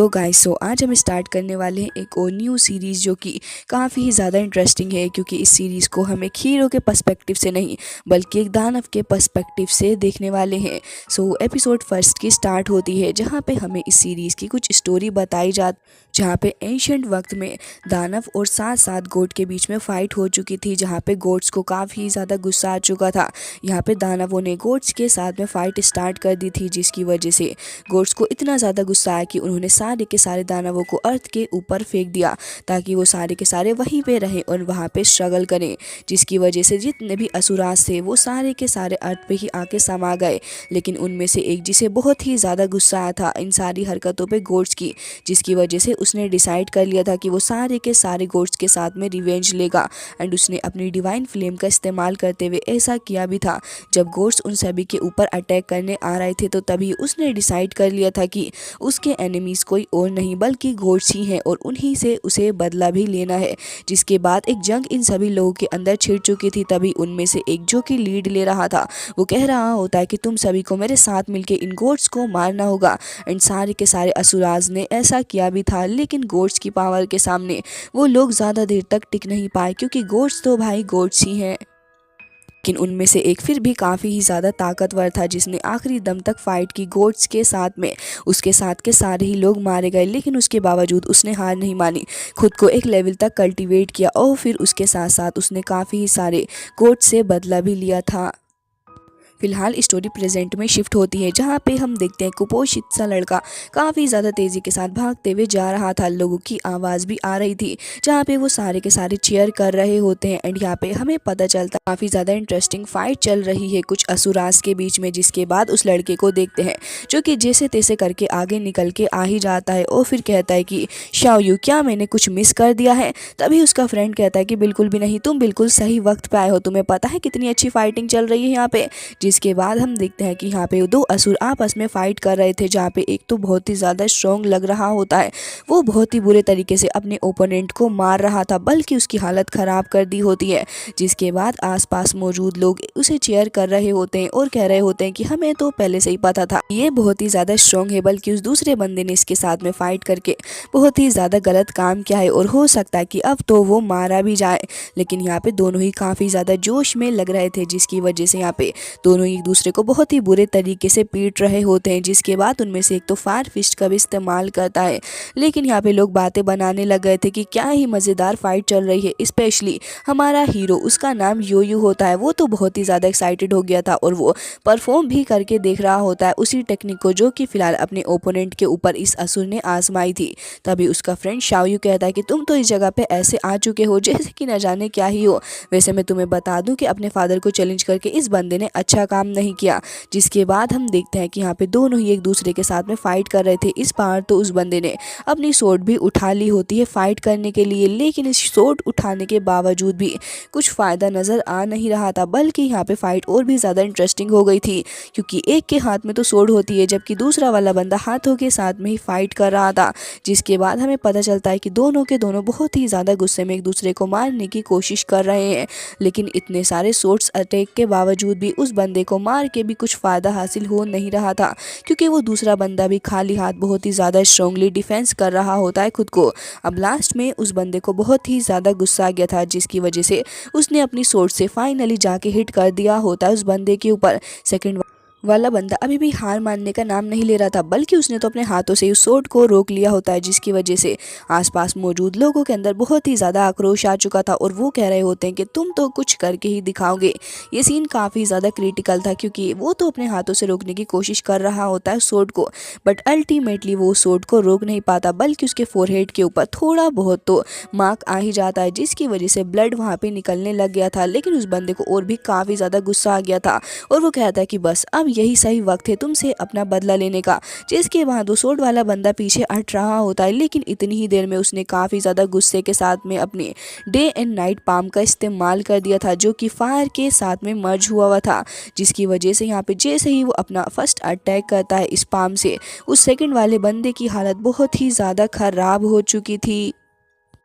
Hello guys, आज हम start करने वाले हैं एक और न्यू सीरीज़ जो कि काफ़ी ज़्यादा इंटरेस्टिंग है, क्योंकि इस सीरीज़ को हम एक हीरो के पर्सपेक्टिव से नहीं बल्कि एक दानव के पर्सपेक्टिव से देखने वाले हैं। एपिसोड फर्स्ट की स्टार्ट होती है, जहां पे हमें इस सीरीज़ की कुछ स्टोरी बताई जहाँ पे एंशिएंट वक्त में दानव और साथ साथ गोट के बीच में फ़ाइट हो चुकी थी, जहाँ पे गोट्स को काफ़ी ज़्यादा गुस्सा आ चुका था। यहाँ पे दानवों ने गोट्स के साथ में फ़ाइट स्टार्ट कर दी थी, जिसकी वजह से गोट्स को इतना ज़्यादा गुस्सा आया कि उन्होंने सारे के सारे दानवों को अर्थ के ऊपर फेंक दिया, ताकि वो सारे के सारे वहीं पे रहें और वहाँ पे स्ट्रगल करें। जिसकी वजह से जितने भी असुराज थे वो सारे के सारे अर्थ पे ही आके समा गए। लेकिन उनमें से एक जिसे बहुत ही ज़्यादा गुस्सा आया था इन सारी हरकतों पे गोट्स की, जिसकी वजह से उसने डिसाइड कर लिया था कि वो सारे के सारे गोट्स के साथ में रिवेंज लेगा। एंड उसने अपनी डिवाइन फ्लेम का इस्तेमाल करते हुए ऐसा किया भी था। जब गोट्स उन सभी के ऊपर अटैक करने आ रहे थे, तो तभी उसने डिसाइड कर लिया था कि उसके एनिमीज़ कोई और नहीं बल्कि गोट्स ही हैं और उन्हीं से उसे बदला भी लेना है। जिसके बाद एक जंग इन सभी लोगों के अंदर छिड़ चुकी थी। तभी उनमें से एक जो कि लीड ले रहा था, वो कह रहा होता है कि तुम सभी को मेरे साथ मिलके इन गोट्स को मारना होगा। एंड सारे के सारे असुराज ने ऐसा किया भी था, लेकिन गोट्स की पावर के सामने वो लोग ज़्यादा देर तक टिक नहीं पाए, क्योंकि गोट्स तो भाई गोट्स ही हैं। लेकिन उनमें से एक फिर भी काफ़ी ही ज़्यादा ताकतवर था, जिसने आखिरी दम तक फाइट की गोट्स के साथ में। उसके साथ के सारे ही लोग मारे गए, लेकिन उसके बावजूद उसने हार नहीं मानी, खुद को एक लेवल तक कल्टीवेट किया और फिर उसके साथ साथ उसने काफ़ी ही सारे गोट्स से बदला भी लिया था। फिलहाल स्टोरी प्रेजेंट में शिफ्ट होती है, जहाँ पे हम देखते हैं कुपोषित सा लड़का काफ़ी ज़्यादा तेज़ी के साथ भागते हुए जा रहा था। लोगों की आवाज़ भी आ रही थी, जहाँ पे वो सारे के सारे चीयर कर रहे होते हैं। एंड यहाँ पे हमें पता चलता है काफ़ी ज़्यादा इंटरेस्टिंग फाइट चल रही है कुछ असुरास के बीच में। जिसके बाद उस लड़के को देखते हैं जो कि जैसे तैसे करके आगे निकल के आ ही जाता है और फिर कहता है कि शाओयू, क्या मैंने कुछ मिस कर दिया है? तभी उसका फ्रेंड कहता है कि बिल्कुल भी नहीं, तुम बिल्कुल सही वक्त पे आए हो, तुम्हें पता है कितनी अच्छी फाइटिंग चल रही है यहाँ पे। जिसके बाद हम देखते हैं कि यहाँ पे दो असुर आपस में फाइट कर रहे थे, जहाँ पे एक तो बहुत ही ज़्यादा स्ट्रॉन्ग लग रहा होता है, वो बहुत ही बुरे तरीके से अपने ओपोनेंट को मार रहा था, बल्कि उसकी हालत ख़राब कर दी होती है। जिसके बाद आसपास मौजूद लोग उसे चीयर कर रहे होते हैं और कह रहे होते हैं कि हमें तो पहले से ही पता था ये बहुत ही ज़्यादा स्ट्रॉन्ग है, बल्कि उस दूसरे बंदे ने इसके साथ में फ़ाइट करके बहुत ही ज़्यादा गलत काम किया है और हो सकता है कि अब तो वो मारा भी जाए। लेकिन यहाँ पे दोनों ही काफ़ी ज़्यादा जोश में लग रहे थे, जिसकी वजह से यहाँ पे दोनों एक दूसरे को बहुत ही बुरे तरीके से पीट रहे होते हैं। जिसके बाद उनमें से एक तो फायर फिस्ट का भी इस्तेमाल करता है। लेकिन यहाँ पे लोग बातें बनाने लग गए थे कि क्या ही मज़ेदार फाइट चल रही है। स्पेशली हमारा हीरो, उसका नाम योयू होता है, वो तो बहुत ही ज़्यादा एक्साइटेड हो गया था और वो परफॉर्म भी करके देख रहा होता है उसी टेक्निक को जो कि फिलहाल अपने ओपोनेंट के ऊपर इस असुर ने आजमाई थी। तभी उसका फ्रेंड शाओयू कहता है कि तुम तो इस जगह पे ऐसे आ चुके हो जैसे कि न जाने क्या ही हो। वैसे मैं तुम्हें बता दूं कि अपने फादर को चैलेंज करके इस बंदे ने अच्छा काम नहीं किया। जिसके बाद हम देखते हैं कि यहाँ पे दोनों ही एक दूसरे के साथ में फाइट कर रहे थे। इस बार तो उस बंदे ने अपनी सोर्ड भी उठा ली होती है फाइट करने के लिए, लेकिन इस सोर्ड उठाने के बावजूद भी कुछ फ़ायदा नज़र आ नहीं रहा था, बल्कि यहाँ पे फाइट और भी ज़्यादा इंटरेस्टिंग हो गई थी, क्योंकि एक के हाथ में तो सोर्ड होती है जबकि दूसरा वाला बंदा हाथों के साथ में ही फाइट कर रहा था। जिसके बाद हमें पता चलता है कि दोनों के दोनों बहुत ही ज़्यादा गुस्से में एक दूसरे को मारने की कोशिश कर रहे हैं। लेकिन इतने सारे सोर्ड्स अटैक के बावजूद भी उस बंदे को मार के भी कुछ फ़ायदा हासिल हो नहीं रहा था, क्योंकि वो दूसरा बंदा भी खाली हाथ बहुत ही ज़्यादा स्ट्रांगली डिफेंस कर रहा होता है खुद को। अब लास्ट में उस बंदे को बहुत ही ज़्यादा गुस्सा आ गया था, जिसकी वजह से उसने अपनी सोर्ड से फाइनली जाके हिट कर दिया होता है उस बंदे के ऊपर। सेकंड वाला बंदा अभी भी हार मानने का नाम नहीं ले रहा था, बल्कि उसने तो अपने हाथों से उस सोर्ड को रोक लिया होता है, जिसकी वजह से आसपास मौजूद लोगों के अंदर बहुत ही ज़्यादा आक्रोश आ चुका था और वो कह रहे होते हैं कि तुम तो कुछ करके ही दिखाओगे। ये सीन काफ़ी ज़्यादा क्रिटिकल था, क्योंकि वो तो अपने हाथों से रोकने की कोशिश कर रहा होता है सोर्ड को, बट अल्टीमेटली वो सोर्ड को रोक नहीं पाता, बल्कि उसके फोरहेड के ऊपर थोड़ा बहुत तो मार्क आ ही जाता है, जिसकी वजह से ब्लड वहाँ पर निकलने लग गया था। लेकिन उस बंदे को और भी काफ़ी ज़्यादा गुस्सा आ गया था और वो कहता है कि बस अब यही सही वक्त है तुमसे अपना बदला लेने का। जिसके बाद वो सोर्ड वाला बंदा पीछे हट रहा होता है, लेकिन इतनी ही देर में उसने काफ़ी ज़्यादा गुस्से के साथ में अपने डे एंड नाइट पाम का इस्तेमाल कर दिया था, जो कि फायर के साथ में मर्ज हुआ था। जिसकी वजह से यहाँ पे जैसे ही वो अपना फर्स्ट अटैक करता है इस पाम से, उस सेकंड वाले बंदे की हालत बहुत ही ज़्यादा ख़राब हो चुकी थी।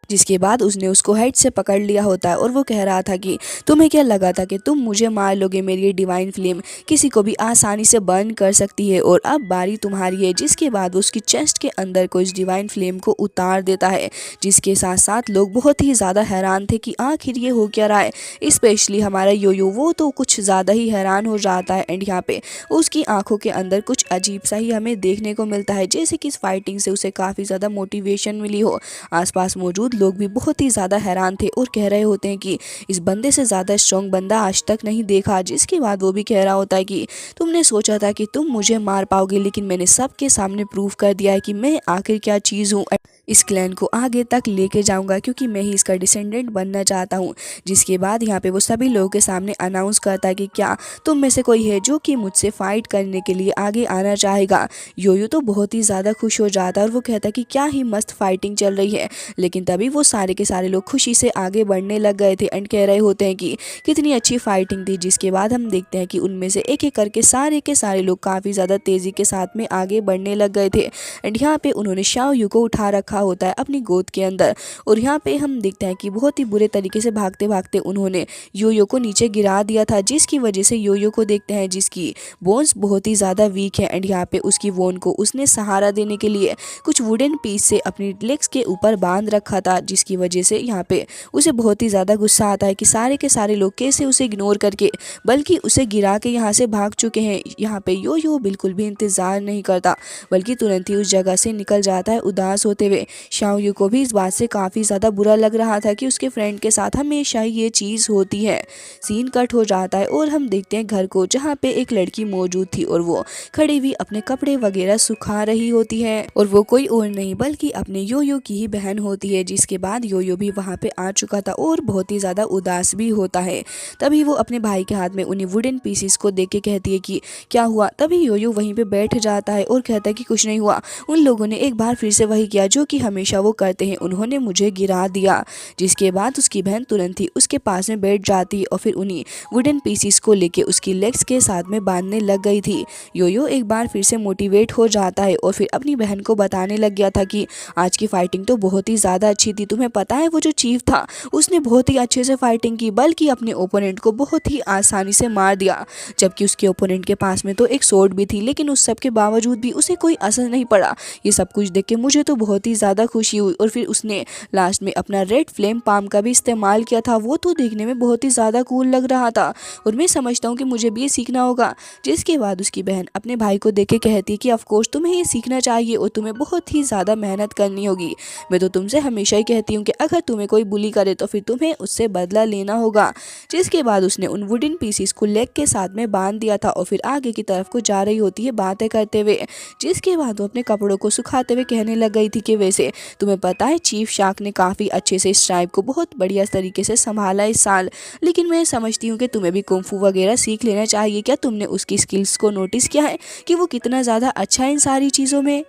जिसके बाद उसने उसको हेड से पकड़ लिया होता है और वो कह रहा था कि तुम्हें क्या लगा था कि तुम मुझे मार लोगे, मेरी ये डिवाइन फ्लेम किसी को भी आसानी से बर्न कर सकती है और अब बारी तुम्हारी है। जिसके बाद वो उसकी चेस्ट के अंदर को इस डिवाइन फ्लेम को उतार देता है, जिसके साथ साथ लोग बहुत ही ज़्यादा हैरान थे कि आखिर ये हो क्या रहा है। स्पेशली हमारा योयो, वो तो कुछ ज़्यादा ही हैरान हो जाता है एंड यहाँ पे उसकी आंखों के अंदर कुछ अजीब सा ही हमें देखने को मिलता है, जैसे कि इस फाइटिंग से उसे काफ़ी ज़्यादा मोटिवेशन मिली हो। आसपास मौजूद लोग भी बहुत ही ज़्यादा हैरान थे और कह रहे होते हैं कि इस बंदे से ज़्यादा स्ट्रॉन्ग बंदा आज तक नहीं देखा। जिसके बाद वो भी कह रहा होता है कि तुमने सोचा था कि तुम मुझे मार पाओगे, लेकिन मैंने सबके सामने प्रूव कर दिया है कि मैं आखिर क्या चीज़ हूँ। इस क्लैन को आगे तक लेके जाऊंगा क्योंकि मैं ही इसका डिसेंडेंट बनना चाहता हूँ। जिसके बाद यहाँ पे वो सभी लोगों के सामने अनाउंस करता है कि क्या तुम में से कोई है जो कि मुझसे फाइट करने के लिए आगे आना चाहेगा। योयो तो बहुत ही ज़्यादा खुश हो जाता है और वो कहता है कि क्या ही मस्त फाइटिंग चल रही है। लेकिन तभी वो सारे के सारे लोग खुशी से आगे बढ़ने लग गए थे एंड कह रहे होते हैं कि कितनी अच्छी फाइटिंग थी। जिसके बाद हम देखते हैं कि उनमें से एक एक करके सारे के सारे लोग काफ़ी ज़्यादा तेज़ी के साथ में आगे बढ़ने लग गए थे एंड यहाँ पे उन्होंने शाओ यू को उठा रखा होता है अपनी गोद के अंदर। और यहाँ पे हम देखते हैं कि बहुत ही बुरे तरीके से भागते भागते उन्होंने योयो को नीचे गिरा दिया था, जिसकी वजह से योयो को देखते हैं जिसकी बोन्स बहुत ही ज़्यादा वीक है एंड यहाँ पे उसकी बोन को उसने सहारा देने के लिए कुछ वुडन पीस से अपनी लेग्स के ऊपर बांध रखा था, जिसकी वजह से यहाँ पे उसे बहुत ही ज़्यादा गुस्सा आता है कि सारे के सारे लोग कैसे उसे इग्नोर करके बल्कि उसे गिरा के यहाँ से भाग चुके हैं। यहाँ पे योयो बिल्कुल भी इंतज़ार नहीं करता बल्कि तुरंत ही उस जगह से निकल जाता है उदास होते हुए। शाओयू को भी इस बात से काफ़ी ज़्यादा बुरा लग रहा था कि उसके फ्रेंड के साथ हमेशा ही ये चीज़ होती है। सीन कट हो जाता है और हम देखते हैं घर को, जहाँ पे एक लड़की मौजूद थी और वो खड़ी हुई अपने कपड़े वगैरह सुखा रही होती है और वो कोई और नहीं बल्कि अपने योयो की ही बहन होती है। जिसके बाद योयो भी वहाँ पे आ चुका था और बहुत ही ज़्यादा उदास भी होता है। तभी वो अपने भाई के हाथ में उन्हीं वुडन पीसीस को देख के कहती है कि क्या हुआ। तभी योयो वहीं पे बैठ जाता है और कहता है कि कुछ नहीं हुआ, उन लोगों ने एक बार फिर से वही किया जो कि हमेशा वो करते हैं, उन्होंने मुझे गिरा दिया। जिसके बाद उसकी बहन तुरंत ही उसके पास में बैठ जाती है और फिर उन्हीं वुडन पीसीस को लेके उसकी लेग्स के साथ में बांधने लग गई थी। योयो एक बार फिर से मोटिवेट हो जाता है और फिर अपनी बहन को बताने लग गया था कि आज की फाइटिंग तो बहुत ही ज़्यादा अच्छी थी। तुम्हें पता है वो जो चीफ था उसने बहुत ही अच्छे से फाइटिंग की, बल्कि अपने ओपोनेंट को बहुत ही आसानी से मार दिया। जबकि उसके ओपोनेंट के पास में तो एक स्वॉर्ड भी थी, लेकिन उस सब के बावजूद भी उसे कोई असर नहीं पड़ा। ये सब कुछ देख के मुझे तो बहुत ही ज़्यादा खुशी हुई। और फिर उसने लास्ट में अपना रेड फ्लेम पाम का भी इस्तेमाल किया था, वो तो देखने में बहुत ही ज़्यादा कूल लग रहा था और मैं समझता हूँ कि मुझे भी ये सीखना होगा। जिसके बाद उसकी बहन अपने भाई को देख के कहती है कि ऑफकोर्स तुम्हें ये सीखना चाहिए और तुम्हें बहुत ही ज़्यादा मेहनत करनी होगी। मैं तो तुमसे हमेशा ही कहती हूँ कि अगर तुम्हें कोई बुली करे तो फिर तुम्हें उससे बदला लेना होगा। जिसके बाद उसने उन वुडन पीसीस को लेग के साथ में बांध दिया था और फिर आगे की तरफ को जा रही होती है बातें करते हुए। जिसके बाद वो अपने कपड़ों को सुखाते हुए कहने लग गई थी कि वैसे तुम्हें पता है चीफ शार्क ने काफ़ी अच्छे से इस ट्राइब को बहुत बढ़िया तरीके से संभाला इस साल, लेकिन मैं समझती हूँ कि तुम्हें भी कुंफू वगैरह सीख लेना चाहिए। क्या तुमने उसकी स्किल्स को नोटिस किया है कि वो कितना ज़्यादा अच्छा है इन सारी चीज़ों में।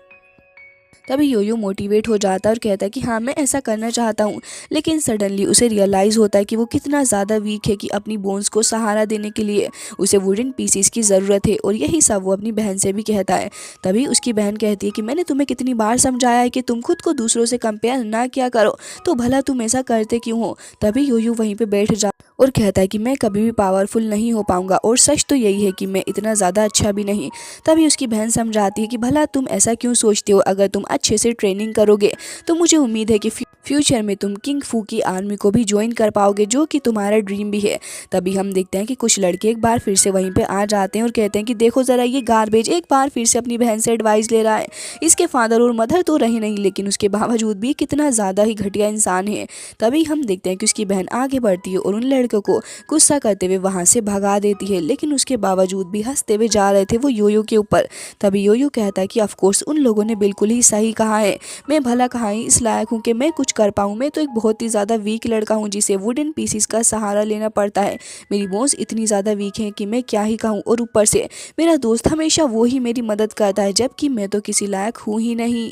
तभी योयो मोटिवेट हो जाता है और कहता है कि हाँ मैं ऐसा करना चाहता हूँ, लेकिन सडनली उसे रियलाइज़ होता है कि वो कितना ज़्यादा वीक है कि अपनी बोन्स को सहारा देने के लिए उसे वुडन पीसीस की ज़रूरत है। और यही सब वो अपनी बहन से भी कहता है। तभी उसकी बहन कहती है कि मैंने तुम्हें कितनी बार समझाया है कि तुम खुद को दूसरों से कंपेयर ना किया करो, तो भला तुम ऐसा करते क्यों हो। तभी योयो वहीं पर बैठ जा और कहता है कि मैं कभी भी पावरफुल नहीं हो पाऊंगा और सच तो यही है कि मैं इतना ज़्यादा अच्छा भी नहीं। तभी उसकी बहन समझाती है कि भला तुम ऐसा क्यों सोचते हो, अगर तुम अच्छे से ट्रेनिंग करोगे तो मुझे उम्मीद है कि फ्यूचर में तुम किंग फू की आर्मी को भी ज्वाइन कर पाओगे, जो कि तुम्हारा ड्रीम भी है। तभी हम देखते हैं कि कुछ लड़के एक बार फिर से वहीं पे आ जाते हैं और कहते हैं कि देखो ज़रा ये गार्बेज एक बार फिर से अपनी बहन से एडवाइस ले रहा है। इसके फादर और मदर तो रहे नहीं, लेकिन उसके बावजूद भी कितना ज़्यादा ही घटिया इंसान है। तभी हम देखते हैं कि उसकी बहन आगे बढ़ती है और उन लड़कों को गुस्सा करते हुए वहाँ से भगा देती है, लेकिन उसके बावजूद भी हंसते हुए जा रहे थे वो योयो के ऊपर। तभी योयो कहता है कि ऑफकोर्स उन लोगों ने बिल्कुल ही सही कहा है, मैं भला कहाँ ही इस लायक हूँ कि मैं कुछ कर पाऊँ। मैं तो एक बहुत ही ज़्यादा वीक लड़का हूँ जिसे वुडन पीसीस का सहारा लेना पड़ता है। मेरी बोन्स इतनी ज़्यादा वीक हैं कि मैं क्या ही कहूँ, और ऊपर से मेरा दोस्त हमेशा वो ही मेरी मदद करता है, जबकि मैं तो किसी लायक हूँ ही नहीं।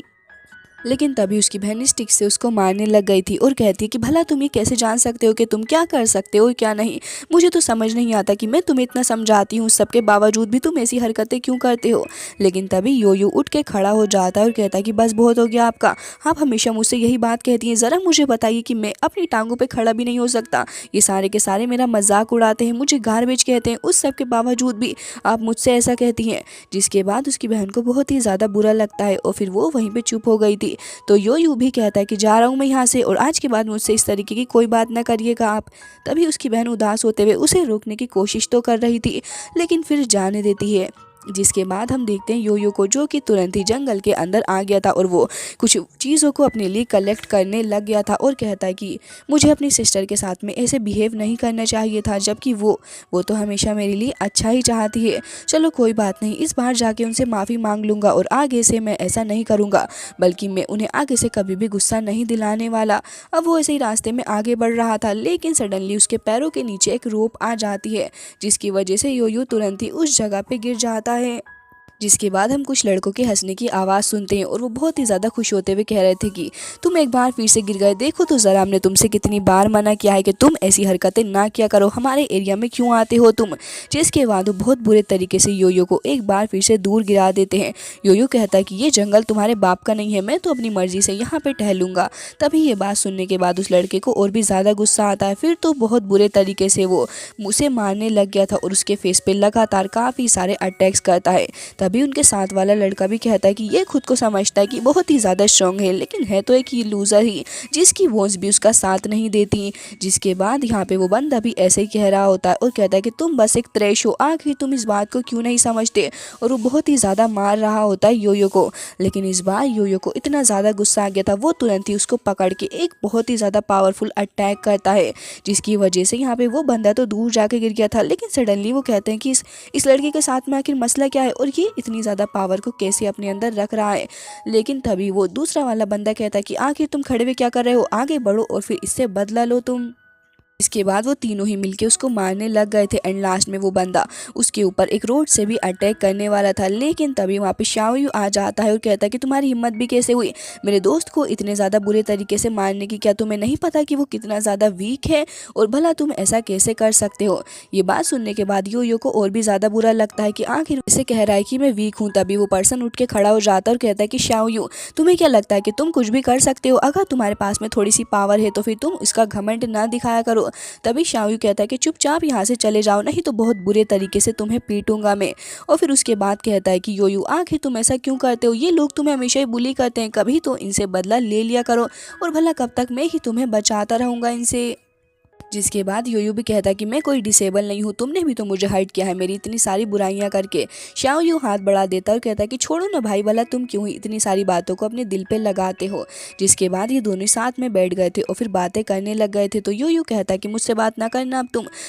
लेकिन तभी उसकी बहन स्टिक से उसको मारने लग गई थी और कहती है कि भला तुम ये कैसे जान सकते हो कि तुम क्या कर सकते हो और क्या नहीं। मुझे तो समझ नहीं आता कि मैं तुम्हें इतना समझाती हूँ, सबके बावजूद भी तुम ऐसी हरकतें क्यों करते हो। लेकिन तभी योयो उठ के खड़ा हो जाता है और कहता है कि बस बहुत हो गया आपका, आप हमेशा मुझसे यही बात कहती हैं, ज़रा मुझे बताइए कि मैं अपनी टांगों पर खड़ा भी नहीं हो सकता। ये सारे के सारे मेरा मजाक उड़ाते हैं, मुझे गार्बेज कहते हैं, उस सब के बावजूद भी आप मुझसे ऐसा कहती हैं। जिसके बाद उसकी बहन को बहुत ही ज़्यादा बुरा लगता है और फिर वो वहीं पर चुप हो गई थी। तो यो यूं भी कहता है कि जा रहा हूँ मैं यहाँ से और आज के बाद मुझसे इस तरीके की कोई बात ना करिएगा आप। तभी उसकी बहन उदास होते हुए उसे रोकने की कोशिश तो कर रही थी, लेकिन फिर जाने देती है। जिसके बाद हम देखते हैं योयो को, जो कि तुरंत ही जंगल के अंदर आ गया था और वो कुछ चीज़ों को अपने लिए कलेक्ट करने लग गया था और कहता है कि मुझे अपनी सिस्टर के साथ में ऐसे बिहेव नहीं करना चाहिए था, जबकि वो तो हमेशा मेरे लिए अच्छा ही चाहती है। चलो कोई बात नहीं, इस बार जाके उनसे माफ़ी मांग लूँगा और आगे से मैं ऐसा नहीं करूँगा, बल्कि मैं उन्हें आगे से कभी भी गुस्सा नहीं दिलाने वाला। अब वो ऐसे ही रास्ते में आगे बढ़ रहा था, लेकिन सडनली उसके पैरों के नीचे एक रोप आ जाती है, जिसकी वजह से योयो तुरंत ही उस जगह पे गिर जाता है। जिसके बाद हम कुछ लड़कों के हंसने की आवाज़ सुनते हैं और वो बहुत ही ज़्यादा खुश होते हुए कह रहे थे कि तुम एक बार फिर से गिर गए, देखो तो ज़रा हमने तुमसे कितनी बार मना किया है कि तुम ऐसी हरकतें ना किया करो, हमारे एरिया में क्यों आते हो तुम। जिसके बाद वो बहुत बुरे तरीके से योयो को एक बार फिर से दूर गिरा देते हैं। योयो कहता है कि ये जंगल तुम्हारे बाप का नहीं है, मैं तो अपनी मर्जी से यहाँ पर टहलूंगा। तभी ये बात सुनने के बाद उस लड़के को और भी ज़्यादा गुस्सा आता है, फिर तो बहुत बुरे तरीके से वो उसे मारने लग गया था और उसके फेस पे लगातार काफ़ी सारे अटैक्स करता है। तभी उनके साथ वाला लड़का भी कहता है कि ये खुद को समझता है कि बहुत ही ज़्यादा स्ट्रांग है, लेकिन है तो एक ही लूज़र ही, जिसकी वॉच भी उसका साथ नहीं देती। जिसके बाद यहाँ पे वो बंदा भी ऐसे ही कह रहा होता है और कहता है कि तुम बस एक त्रैश हो, आखिर तुम इस बात को क्यों नहीं समझते। और वो बहुत ही ज़्यादा मार रहा होता है योयो को। लेकिन इस बार योयो को इतना ज़्यादा गुस्सा आ गया था, वो तुरंत ही उसको पकड़ के एक बहुत ही ज़्यादा पावरफुल अटैक करता है, जिसकी वजह से यहाँ पे वो बंदा तो दूर जाके गिर गया था। लेकिन सडनली वो कहते हैं कि इस लड़के के साथ में आखिर मसला क्या है और ये इतनी ज़्यादा पावर को कैसे अपने अंदर रख रहा है। लेकिन तभी वो दूसरा वाला बंदा कहता है कि आखिर तुम खड़े हुए क्या कर रहे हो, आगे बढ़ो और फिर इससे बदला लो तुम। इसके बाद वो तीनों ही मिलके उसको मारने लग गए थे एंड लास्ट में वो बंदा उसके ऊपर एक रोड से भी अटैक करने वाला था। लेकिन तभी वहाँ पे शाओयू आ जाता है और कहता है कि तुम्हारी हिम्मत भी कैसे हुई मेरे दोस्त को इतने ज़्यादा बुरे तरीके से मारने की, क्या तुम्हें नहीं पता कि वो कितना ज़्यादा वीक है और भला तुम ऐसा कैसे कर सकते हो। ये बात सुनने के बाद योयो को और भी ज़्यादा बुरा लगता है कि आखिर इसे कह रहा है कि मैं वीक हूँ। तभी वो पर्सन उठ के खड़ा हो जाता है और कहता है कि शाओयू तुम्हें क्या लगता है कि तुम कुछ भी कर सकते हो, अगर तुम्हारे पास में थोड़ी सी पावर है तो फिर तुम इसका घमंड ना दिखाया करो। तभी शाओयू कहता है कि चुपचाप यहाँ से चले जाओ, नहीं तो बहुत बुरे तरीके से तुम्हें पीटूंगा मैं। और फिर उसके बाद कहता है कि योयू आखिर तुम ऐसा क्यों करते हो, ये लोग तुम्हें हमेशा ही बुली करते हैं, कभी तो इनसे बदला ले लिया करो और भला कब तक मैं ही तुम्हें बचाता रहूँगा इनसे। जिसके बाद योयो भी कहता है कि मैं कोई डिसेबल नहीं हूँ, तुमने भी तो मुझे हर्ट किया है मेरी इतनी सारी बुराइयां करके। शाओयू हाथ बढ़ा देता है और कहता है कि छोड़ो ना भाई, भला तुम क्यों ही इतनी सारी बातों को अपने दिल पे लगाते हो। जिसके बाद ये दोनों साथ में बैठ गए थे और फिर बातें करने लग गए थे। तो योयो कहता है कि मुझसे बात ना करना अब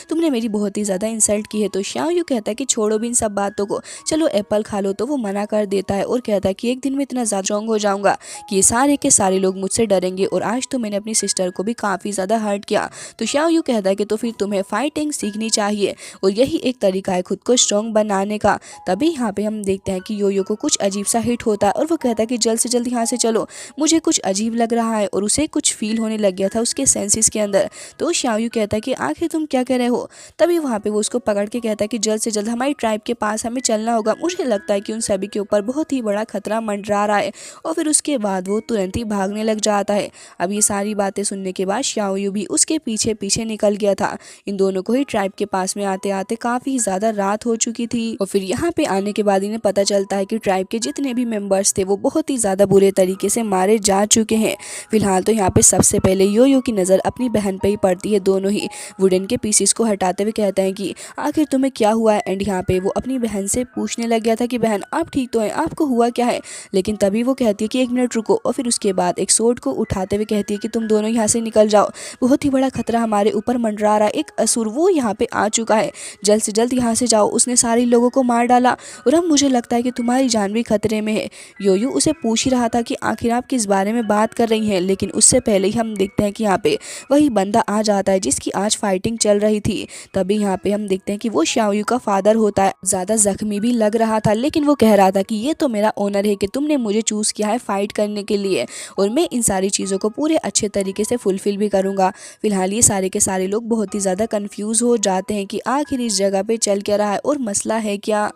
तुमने मेरी बहुत ही ज़्यादा इंसल्ट की है। तो शाओयू कहता है कि छोड़ो भी इन सब बातों को, चलो एप्पल खा लो। तो वो मना कर देता है और कहता है कि एक दिन में इतना ज़्यादा स्ट्रॉन्ग हो जाऊँगा कि ये सारे के सारे लोग मुझसे डरेंगे और आज तो मैंने अपनी सिस्टर को भी काफ़ी ज़्यादा हर्ट किया। तो शाओयू कहता है कि तो फिर तुम्हें फाइटिंग सीखनी चाहिए और यही एक तरीका है खुद को स्ट्रॉन्ग बनाने का। तभी यहाँ पे हम देखते हैं कि योयो को कुछ अजीब सा हिट होता है और वो कहता है कि जल्द से जल्द यहाँ से चलो, मुझे कुछ अजीब लग रहा है। और उसे कुछ फील होने लग गया था उसके सेंसेस के अंदर। तो शाओयू कहता है कि आखिर तुम क्या कह रहे हो। तभी वहाँ पे वो उसको पकड़ के कहता है कि जल्द से जल्द हमारी ट्राइब के पास हमें चलना होगा, मुझे लगता है कि उन सभी के ऊपर बहुत ही बड़ा खतरा मंडरा रहा है। और फिर उसके बाद वो तुरंत ही भागने लग जाता है। अब ये सारी बातें सुनने के बाद शाओयू भी उसके पीछे पीछे निकल गया था। इन दोनों को ही ट्राइब के पास में आते आते काफ़ी ज़्यादा रात हो चुकी थी। और फिर यहाँ पे आने के बाद इन्हें पता चलता है कि ट्राइब के जितने भी मेंबर्स थे वो बहुत ही ज़्यादा बुरे तरीके से मारे जा चुके हैं। फिलहाल तो यहाँ पे सबसे पहले योयो की नज़र अपनी बहन पे ही पड़ती है। दोनों ही वुडन के पीसेस को हटाते हुए कहते हैं कि आखिर तुम्हें क्या हुआ है। एंड यहाँ पे वो अपनी बहन से पूछने लग गया था कि बहन आप ठीक तो हैं, आपको हुआ क्या है। लेकिन तभी वो कहती है कि एक मिनट रुको। और फिर उसके बाद एक सोर्ड को उठाते हुए कहती है कि तुम दोनों यहाँ से निकल जाओ, बहुत ही बड़ा खतरा हमारे तुम्हारे ऊपर मंडरा रहा एक असुर वो यहाँ पे आ चुका है, जल्द से जल्द यहाँ से जाओ, उसने सारे लोगों को मार डाला और अब मुझे लगता है कि तुम्हारी जान भी खतरे में है। योयो उसे पूछ ही रहा था कि आखिर आप किस बारे में बात कर रही हैं, लेकिन उससे पहले ही हम देखते हैं कि यहाँ पे वही बंदा आ जाता है जिसकी आज फाइटिंग चल रही थी। तभी यहाँ पे हम देखते हैं कि वो शाओयू का फादर होता है। ज़्यादा जख्मी भी लग रहा था, लेकिन वो कह रहा था कि ये तो मेरा ऑनर है कि तुमने मुझे चूज़ किया है फाइट करने के लिए और मैं इन सारी चीज़ों को पूरे अच्छे तरीके से फुलफ़िल भी करूँगा। फिलहाल ये सारे के सारे लोग बहुत ही ज़्यादा कन्फ्यूज़ हो जाते हैं कि आखिर इस जगह पे चल क्या रहा है और मसला है क्या।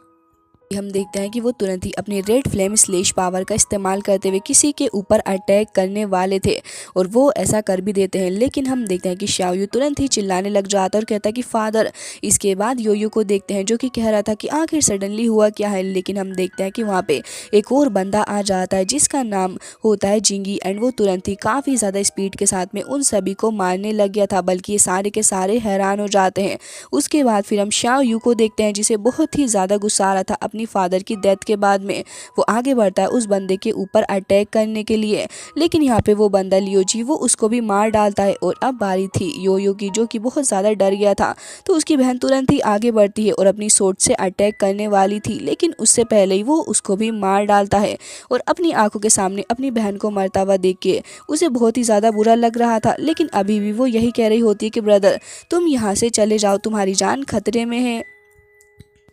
हम देखते हैं कि वो तुरंत ही अपने रेड फ्लेम स्लेश पावर का इस्तेमाल करते हुए किसी के ऊपर अटैक करने वाले थे और वो ऐसा कर भी देते हैं, लेकिन हम देखते हैं कि शाओयू तुरंत ही चिल्लाने लग जाता है और कहता है कि फादर। इसके बाद योयो को देखते हैं जो कि कह रहा था कि आखिर सडनली हुआ क्या है, लेकिन हम देखते हैं कि वहाँ पे एक और बंदा आ जाता है जिसका नाम होता है जिंगी एंड वो तुरंत ही काफ़ी ज़्यादा स्पीड के साथ में उन सभी को मारने लग गया था, बल्कि ये सारे के सारे हैरान हो जाते हैं। उसके बाद फिर हम शाओयू को देखते हैं जिसे बहुत ही ज़्यादा गुस्सा आ रहा था अपनी फादर की डेथ के बाद में। वो आगे बढ़ता है उस बंदे के ऊपर अटैक करने के लिए, लेकिन यहाँ पे वो बंदा लियोजी वो उसको भी मार डालता है और अब बारी थी योयो की जो कि बहुत ज़्यादा डर गया था। तो उसकी बहन तुरंत ही आगे बढ़ती है और अपनी सोट से अटैक करने वाली थी, लेकिन उससे पहले ही वो उसको भी मार डालता है और अपनी आंखों के सामने अपनी बहन को मरता हुआ देख के उसे बहुत ही ज़्यादा बुरा लग रहा था। लेकिन अभी भी वो यही कह रही होती है कि ब्रदर तुम यहाँ से चले जाओ, तुम्हारी जान खतरे में है।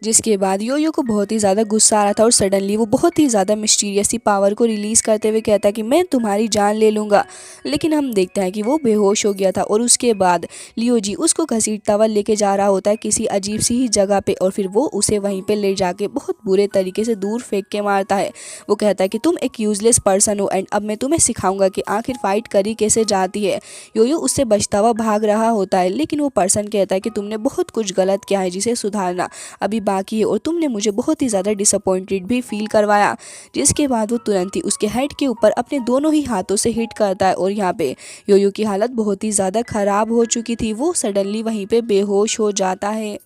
जिसके बाद योयो को बहुत ही ज़्यादा गुस्सा आ रहा था और सडनली वो बहुत ही ज़्यादा मिस्टीरियस सी पावर को रिलीज़ करते हुए कहता है कि मैं तुम्हारी जान ले लूँगा। लेकिन हम देखते हैं कि वो बेहोश हो गया था और उसके बाद लियोजी उसको घसीटता हुआ लेके जा रहा होता है किसी अजीब सी ही जगह पे और फिर वो उसे वहीं पे ले जाके बहुत बुरे तरीके से दूर फेंक के मारता है। वो कहता है कि तुम एक यूजलेस पर्सन हो एंड अब मैं तुम्हें सिखाऊंगा कि आखिर फाइट करी कैसे जाती है। योयो उससे बचता हुआ भाग रहा होता है, लेकिन वो पर्सन कहता है कि तुमने बहुत कुछ गलत किया है जिसे सुधारना अभी बाकी है और तुमने मुझे बहुत ही ज़्यादा डिसअपॉइंटेड भी फील करवाया। जिसके बाद वो तुरंत ही उसके हेड के ऊपर अपने दोनों ही हाथों से हिट करता है और यहाँ पे योयो की हालत बहुत ही ज़्यादा ख़राब हो चुकी थी। वो सडनली वहीं पे बेहोश हो जाता है।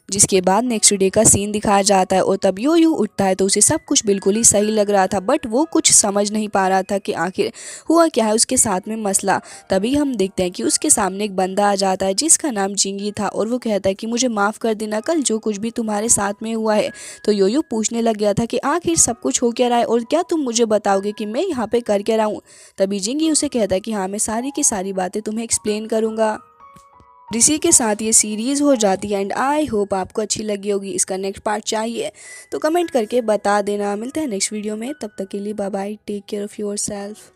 जिसके बाद नेक्स्ट डे का सीन दिखाया जाता है और तब योयो उठता है तो उसे सब कुछ बिल्कुल ही सही लग रहा था, बट वो कुछ समझ नहीं पा रहा था कि आखिर हुआ क्या है उसके साथ में मसला। तभी हम देखते हैं कि उसके सामने एक बंदा आ जाता है जिसका नाम जिंगी था और वो कहता है कि मुझे माफ़ कर देना कल जो कुछ भी तुम्हारे साथ में हुआ है। तो योयो पूछने लग गया था कि आखिर सब कुछ हो क्या रहा है और क्या तुम मुझे बताओगे कि मैं यहाँ पे कर क्या रहा हूँ। तभी जिंगी उसे कहता है कि हाँ मैं सारी की सारी बातें तुम्हें एक्सप्लेन करूँगा। इसी के साथ ये सीरीज़ हो जाती है एंड आई होप आपको अच्छी लगी होगी। इसका नेक्स्ट पार्ट चाहिए तो कमेंट करके बता देना। मिलते हैं नेक्स्ट वीडियो में, तब तक के लिए bye bye, take care of your self.